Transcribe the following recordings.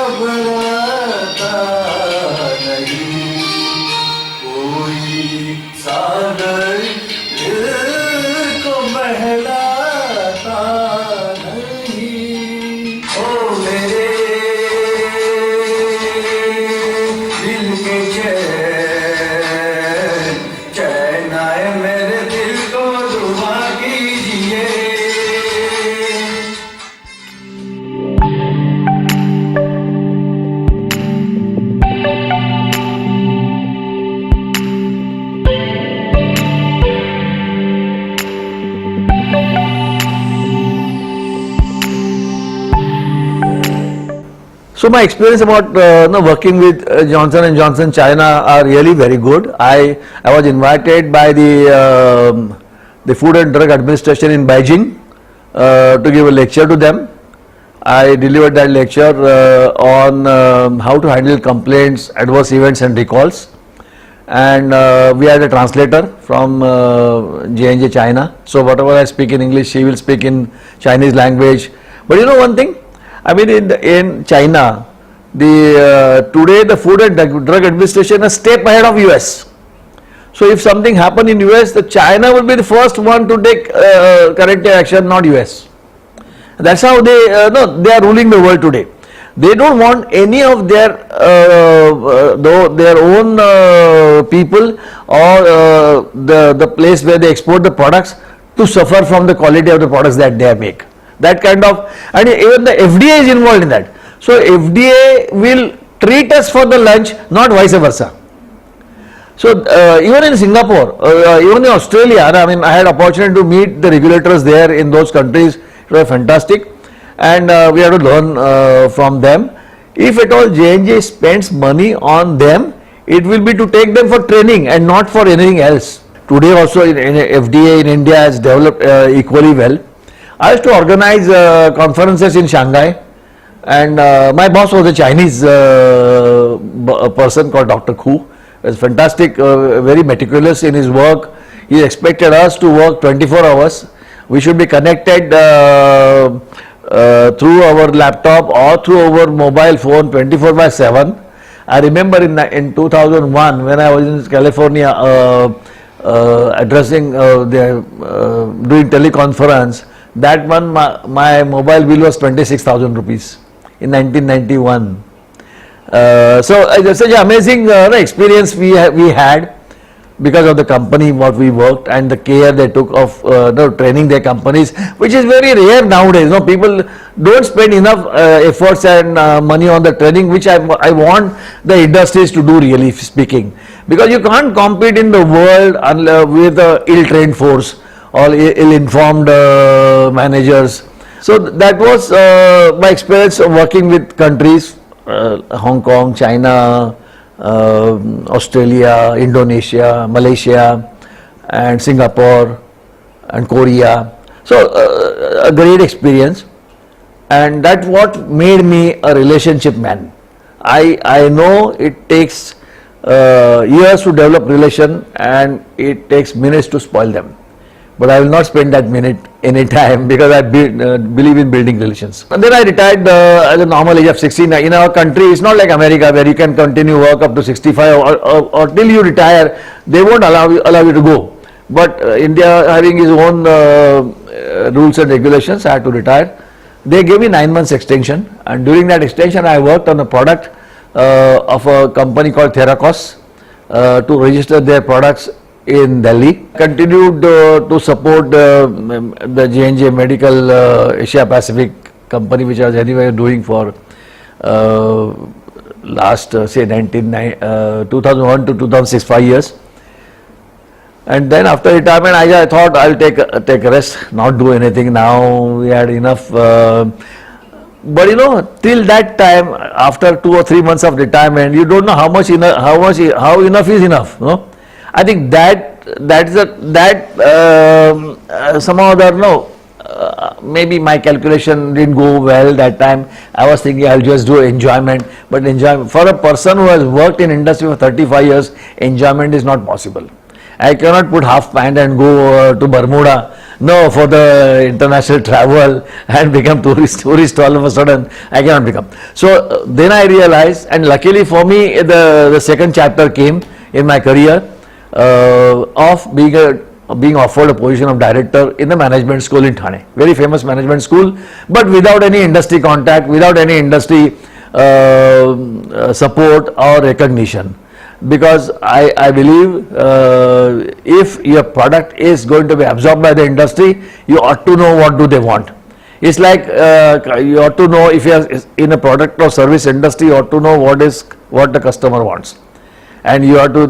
घबराता नहीं, कोई सागर दिल को बहलाता नहीं। ओ मेरे दिल के चैन, चैन आए मेरे दिल को दुआ कीजिए। So my experience about working with Johnson and Johnson China are really very good. I was invited by the Food and Drug Administration in Beijing to give a lecture to them. I delivered that lecture on how to handle complaints, adverse events and recalls. And we had a translator from J&J China. So whatever I speak in English, she will speak in Chinese language. But you know one thing? I mean, in China, today the Food and Drug Administration is a step ahead of US. So if something happened in US, the China will be the first one to take corrective action, not US. That's how they are ruling the world today. They don't want any of their own people or the place where they export the products to suffer from the quality of the products that they make. That kind of, and even the FDA is involved in that. So FDA will treat us for the lunch, not vice versa. So even in Singapore, even in Australia, I mean, I had opportunity to meet the regulators there in those countries. It was fantastic, and we have to learn from them. If at all J&J spends money on them, it will be to take them for training and not for anything else. Today also in FDA in India has developed equally well. I used to organize conferences in Shanghai, and my boss was a Chinese person called Dr. Khu. He was fantastic, very meticulous in his work. He expected us to work 24 hours. We should be connected through our laptop or through our mobile phone 24/7. I remember in 2001 when I was in California addressing doing teleconference. That one, my mobile bill was 26,000 rupees in 1991. So it's such an amazing experience we had because of the company what we worked and the care they took of training their companies, which is very rare nowadays. People don't spend enough efforts and money on the training, which I want the industries to do, really speaking, because you can't compete in the world with an ill-trained force or ill-informed managers. So that was my experience of working with countries, Hong Kong, China, Australia, Indonesia, Malaysia and Singapore and Korea. So a great experience, and that's what made me a relationship man. I know it takes years to develop relation and it takes minutes to spoil them. But I will not spend that minute any time because I believe in building relations. And then I retired at the normal age of 16. In our country, it's not like America where you can continue work up to 65 or till you retire. They won't allow you to go. But India having its own rules and regulations, I had to retire. They gave me 9 months extension, and during that extension, I worked on a product of a company called Theracos to register their products in Delhi. Continued to support the J&J Medical Asia Pacific company, which I was anyway doing for last say 2001 to 2006, 5 years. And then after retirement, I thought I'll take a rest, not do anything. Now we had enough. But till that time, after 2 or 3 months of retirement, you don't know how enough is enough. I think somehow or other, maybe my calculation didn't go well that time. I was thinking I'll just do enjoyment, but enjoyment for a person who has worked in industry for 35 years, enjoyment is not possible. I cannot put half pant and go to Bermuda No, for the international travel and become tourist all of a sudden, I cannot become. So then I realized, and luckily for me, the second chapter came in my career of being offered a position of director in the management school in Thane, very famous management school, but without any industry contact, without any industry support or recognition. Because I believe if your product is going to be absorbed by the industry, you ought to know what do they want. It's like you ought to know, if you are in a product or service industry, you ought to know what the customer wants, and you have to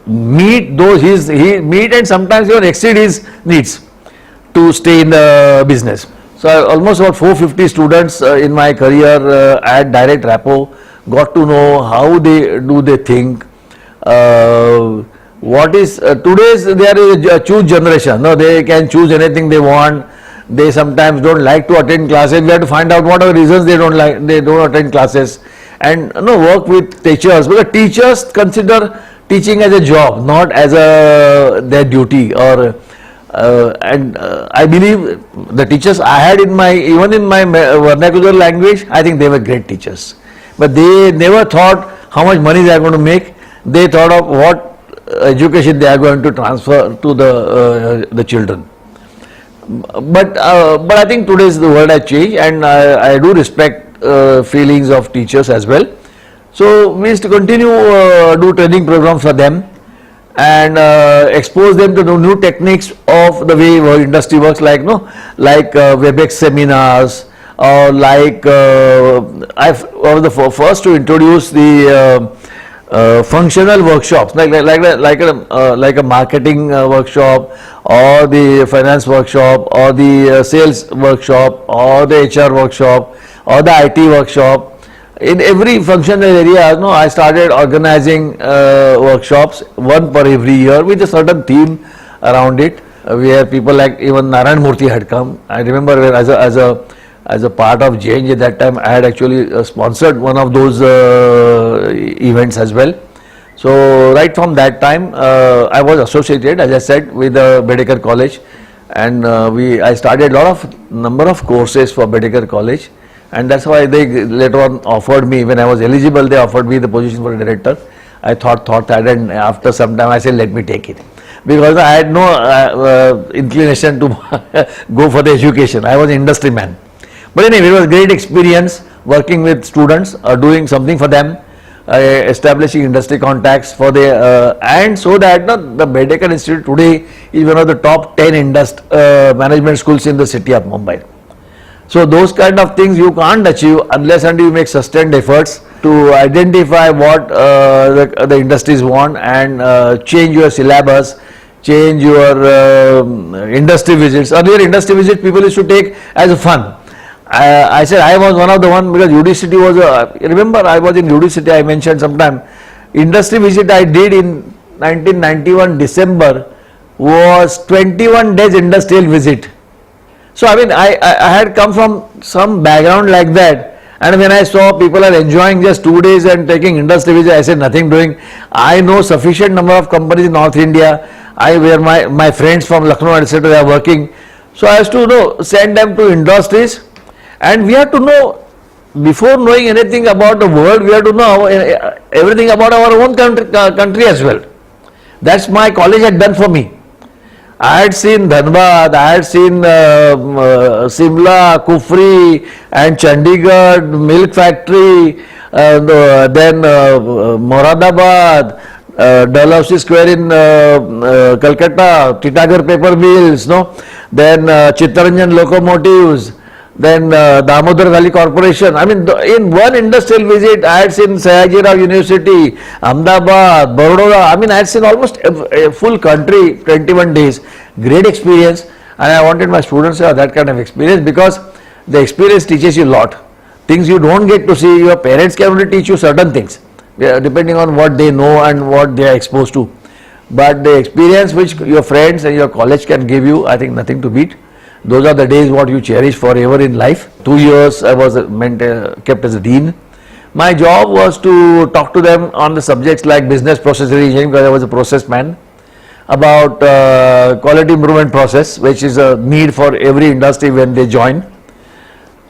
meet meet and sometimes even exceed his needs to stay in the business. So almost about 450 students in my career at Direct Rapo got to know how they think. What is today's, there is a choose generation. No, they can choose anything they want. They sometimes don't like to attend classes. We have to find out what are the reasons they don't attend classes, and work with teachers, because teachers consider teaching as a job, not as their duty. I believe the teachers I had even in my vernacular language, I think they were great teachers, but they never thought how much money they are going to make. They thought of what education they are going to transfer to the children. But I think today's the world has changed, and I do respect feelings of teachers as well. So we used to continue do training programs for them and expose them to the new techniques of the way our industry works, like WebEx seminars, or I was the first to introduce the functional workshops, like a marketing workshop, or the finance workshop, or the sales workshop, or the HR workshop, or the IT workshop. In every functional area, I started organizing workshops, one per every year, with a certain theme around it, where people like even Narayan Murthy had come. I remember as a part of JNJ at that time, I had actually sponsored one of those events as well. So right from that time, I was associated, as I said, with the Bedekar College, and I started number of courses for Bedekar College, and that's why they later on offered me, when I was eligible, they offered me the position for a director. I thought that, and after some time I said, let me take it, because I had no inclination to go for the education. I was an industry man. But anyway, it was a great experience working with students, doing something for them, establishing industry contacts for and so that the Bedekar Institute today is one of the top 10 management schools in the city of Mumbai. So those kind of things you can't achieve unless and you make sustained efforts to identify what the industries want, and change your syllabus, change your industry visits. Earlier industry visits people used to take as a fun. I said I was one of the one, because UD-City was remember I was in UD-City, I mentioned sometime. Industry visit I did in 1991 December was 21 days industrial visit. So I mean I had come from some background like that, and when I saw people are enjoying just 2 days and taking industry visit, I said nothing doing. I know sufficient number of companies in North India, where my friends from Lucknow etc. are working. So I have to send them to industries. And we have to know, before knowing anything about the world, we have to know everything about our own country as well. That's my college had done for me. I had seen Dhanbad, I had seen Simla, Kufri and Chandigarh milk factory, then Moradabad, Dalhousie Square in Calcutta, Titagarh paper mills, then Chittaranjan locomotives, then Damodar Valley Corporation. I mean, in one industrial visit, I had seen Sayajirao University, Ahmedabad, Baroda. I mean, I had seen almost a full country, 21 days. Great experience, and I wanted my students to have that kind of experience, because the experience teaches you a lot. Things you don't get to see, your parents can only teach you certain things, depending on what they know and what they are exposed to. But the experience which your friends and your college can give you, I think nothing to beat. Those are the days what you cherish forever in life. 2 years I was kept as a dean. My job was to talk to them on the subjects like business process engineering, because I was a process man. about quality improvement process, which is a need for every industry when they join.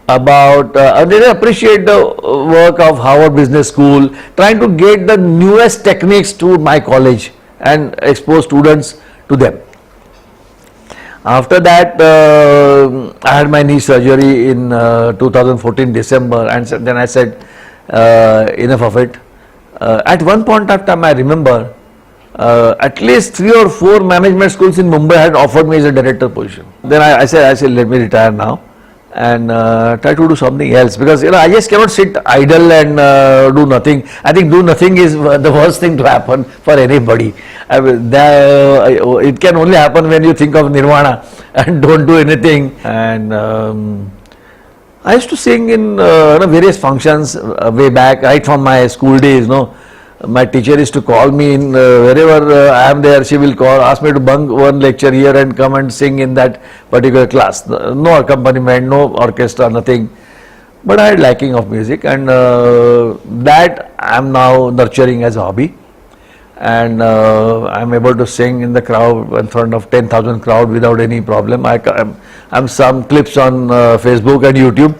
About and they appreciate the work of Harvard Business School, trying to get the newest techniques to my college and expose students to them. After that, I had my knee surgery in 2014 December, and then I said enough of it. At one point of time, I remember at least 3 or 4 management schools in Mumbai had offered me as a director position. Then I said let me retire now and try to do something else, because I just cannot sit idle and do nothing. I think do nothing is the worst thing to happen for anybody. It can only happen when you think of nirvana and don't do anything. And I used to sing in various functions way back, right from my school days. My teacher used to call me in wherever I am there. She will ask me to bunk one lecture here and come and sing in that particular class. No accompaniment, no orchestra, nothing. But I had liking of music, and that I am now nurturing as a hobby. And I am able to sing in the crowd, in front of 10,000 crowd without any problem. I'm some clips on Facebook and YouTube.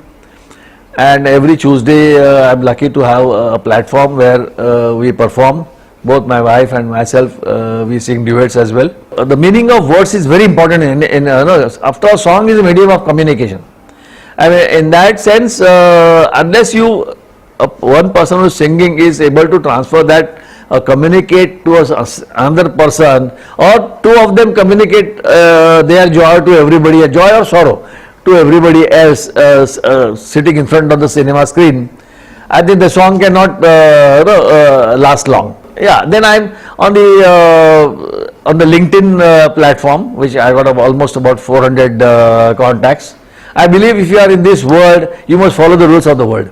And every Tuesday, I'm lucky to have a platform where we perform. Both my wife and myself, we sing duets as well. The meaning of words is very important. After a song is a medium of communication. I mean, in that sense, unless one person who is singing is able to transfer that, communicate to another person, or two of them communicate their joy to everybody, joy or sorrow to everybody else sitting in front of the cinema screen, I think the song cannot last long. Yeah, then I'm on the LinkedIn platform, which I got almost about 400 contacts. I believe if you are in this world, you must follow the rules of the world.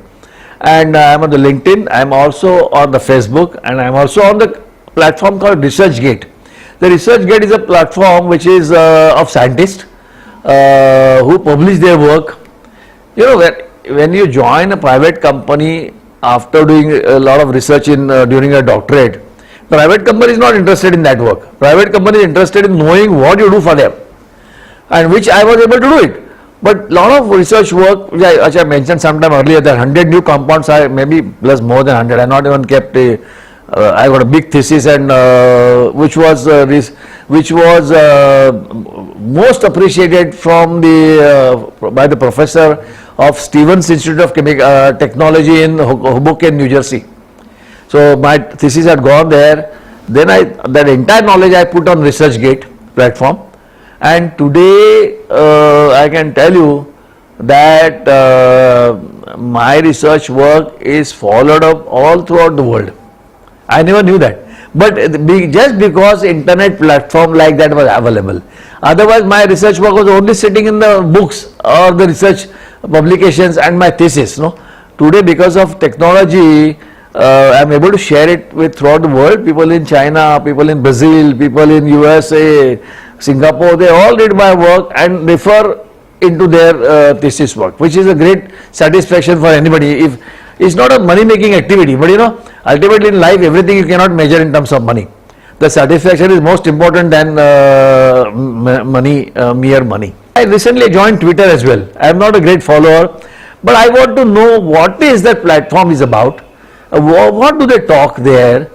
And I'm on the LinkedIn, I'm also on the Facebook, and I'm also on the platform called ResearchGate. The ResearchGate is a platform which is of scientists who publish their work. When you join a private company after doing a lot of research during a doctorate, private company is not interested in that work. Private company is interested in knowing what you do for them, and which I was able to do it. But lot of research work, which I mentioned sometime earlier, that 100 new compounds, maybe plus more than 100. I not even kept I got a big thesis, and which was most appreciated from by the professor of Stevens Institute of Technology in Hoboken, New Jersey. So my thesis had gone there. Then that entire knowledge I put on ResearchGate platform, and today I can tell you that my research work is followed up all throughout the world. I never knew that, but just because internet platform like that was available. Otherwise, my research work was only sitting in the books or the research publications and my thesis. Today, because of technology, I am able to share it with throughout the world. People in China, people in Brazil, people in USA, Singapore, they all read my work and refer into their thesis work, which is a great satisfaction for anybody. If it's not a money-making activity, but ultimately in life, everything you cannot measure in terms of money. The satisfaction is most important than money, mere money. I recently joined Twitter as well. I am not a great follower, but I want to know what is that platform is about. What do they talk there?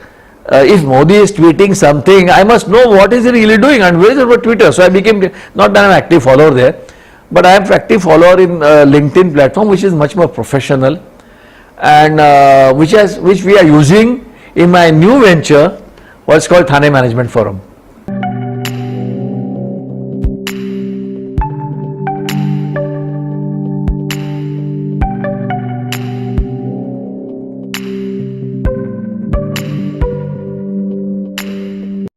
If Modi is tweeting something, I must know what is he really doing and where is it about Twitter. So I became not an active follower there, but I am an active follower in LinkedIn platform, which is much more professional, and which we are using in my new venture, what's called Thane Management Forum.